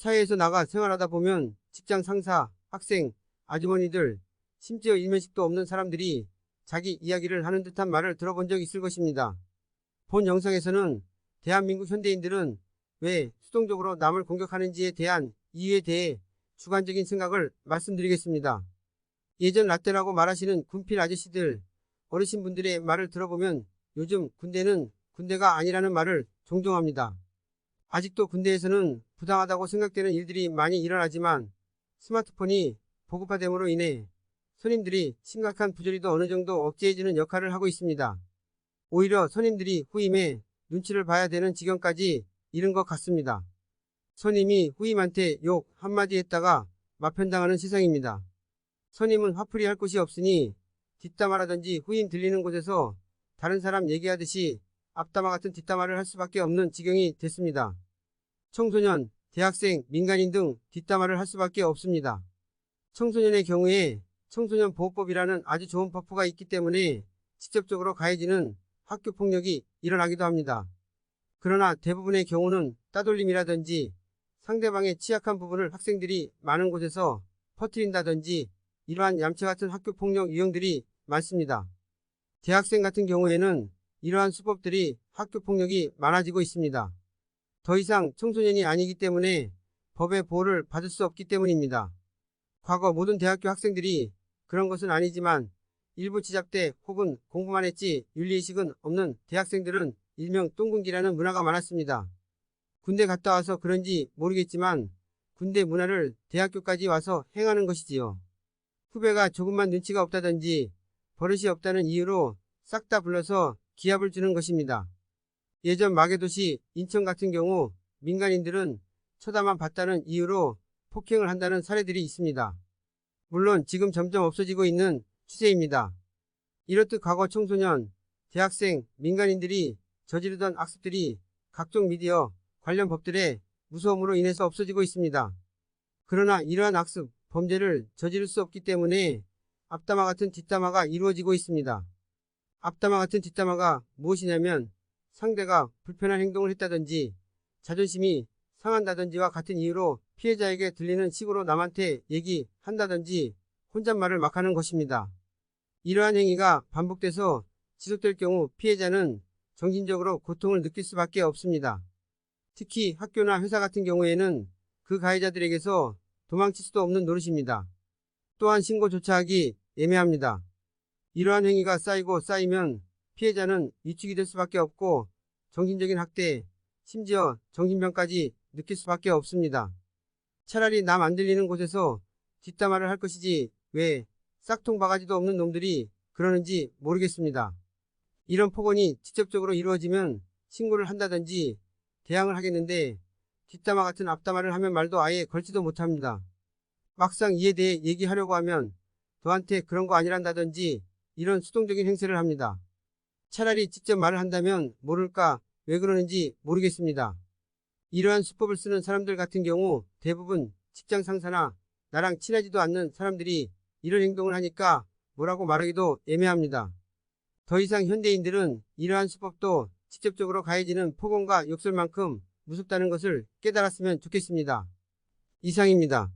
사회에서 나가 생활하다 보면 직장 상사, 학생, 아주머니들, 심지어 일면식도 없는 사람들이 자기 이야기를 하는 듯한 말을 들어본 적 있을 것입니다. 본 영상에서는 대한민국 현대인들은 왜 수동적으로 남을 공격하는지에 대한 이유에 대해 주관적인 생각을 말씀드리겠습니다. 예전 라떼라고 말하시는 군필 아저씨들, 어르신분들의 말을 들어보면 요즘 군대는 군대가 아니라는 말을 종종 합니다. 아직도 군대에서는 부당하다고 생각되는 일들이 많이 일어나지만 스마트폰이 보급화됨으로 인해 선임들이 심각한 부조리도 어느 정도 억제해주는 역할을 하고 있습니다. 오히려 선임들이 후임의 눈치를 봐야 되는 지경까지 이른 것 같습니다. 선임이 후임한테 욕 한마디 했다가 마편당하는 세상입니다. 선임은 화풀이 할 곳이 없으니 뒷담화라든지 후임 들리는 곳에서 다른 사람 얘기하듯이 앞담화 같은 뒷담화를 할 수밖에 없는 지경이 됐습니다. 청소년, 대학생, 민간인 등 뒷담화를 할 수밖에 없습니다. 청소년의 경우에 청소년보호법이라는 아주 좋은 버프가 있기 때문에 직접적으로 가해지는 학교폭력이 일어나기도 합니다. 그러나 대부분의 경우는 따돌림이라든지 상대방의 취약한 부분을 학생들이 많은 곳에서 퍼뜨린다든지 이러한 얌체 같은 학교폭력 유형들이 많습니다. 대학생 같은 경우에는 이러한 수법들이 학교폭력이 많아지고 있습니다. 더 이상 청소년이 아니기 때문에 법의 보호를 받을 수 없기 때문입니다. 과거 모든 대학교 학생들이 그런 것은 아니지만 일부 지잡대 혹은 공부만 했지 윤리의식은 없는 대학생들은 일명 똥군기라는 문화가 많았습니다. 군대 갔다 와서 그런지 모르겠지만 군대 문화를 대학교까지 와서 행하는 것이지요. 후배가 조금만 눈치가 없다든지 버릇이 없다는 이유로 싹 다 불러서 기합을 주는 것입니다. 예전 마개도시 인천 같은 경우 민간인들은 쳐다만 봤다는 이유로 폭행을 한다는 사례들이 있습니다. 물론 지금 점점 없어지고 있는 추세입니다. 이렇듯 과거 청소년, 대학생, 민간인들이 저지르던 악습들이 각종 미디어 관련 법들의 무서움으로 인해서 없어지고 있습니다. 그러나 이러한 악습, 범죄를 저지를 수 없기 때문에 앞담화 같은 뒷담화가 이루어지고 있습니다. 앞담화 같은 뒷담화가 무엇이냐면 상대가 불편한 행동을 했다든지 자존심이 상한다든지와 같은 이유로 피해자에게 들리는 식으로 남한테 얘기한다든지 혼잣말을 막 하는 것입니다. 이러한 행위가 반복돼서 지속될 경우 피해자는 정신적으로 고통을 느낄 수밖에 없습니다. 특히 학교나 회사 같은 경우에는 그 가해자들에게서 도망칠 수도 없는 노릇입니다. 또한 신고조차 하기 애매합니다. 이러한 행위가 쌓이고 쌓이면 피해자는 위축이 될 수밖에 없고 정신적인 학대, 심지어 정신병까지 느낄 수밖에 없습니다. 차라리 남 안 들리는 곳에서 뒷담화를 할 것이지 왜 싹통 바가지도 없는 놈들이 그러는지 모르겠습니다. 이런 폭언이 직접적으로 이루어지면 신고를 한다든지 대항을 하겠는데 뒷담화 같은 앞담화를 하면 말도 아예 걸지도 못합니다. 막상 이에 대해 얘기하려고 하면 너한테 그런 거 아니란다든지 이런 수동적인 행세를 합니다. 차라리 직접 말을 한다면 모를까 왜 그러는지 모르겠습니다. 이러한 수법을 쓰는 사람들 같은 경우 대부분 직장 상사나 나랑 친하지도 않는 사람들이 이런 행동을 하니까 뭐라고 말하기도 애매합니다. 더 이상 현대인들은 이러한 수법도 직접적으로 가해지는 폭언과 욕설만큼 무섭다는 것을 깨달았으면 좋겠습니다. 이상입니다.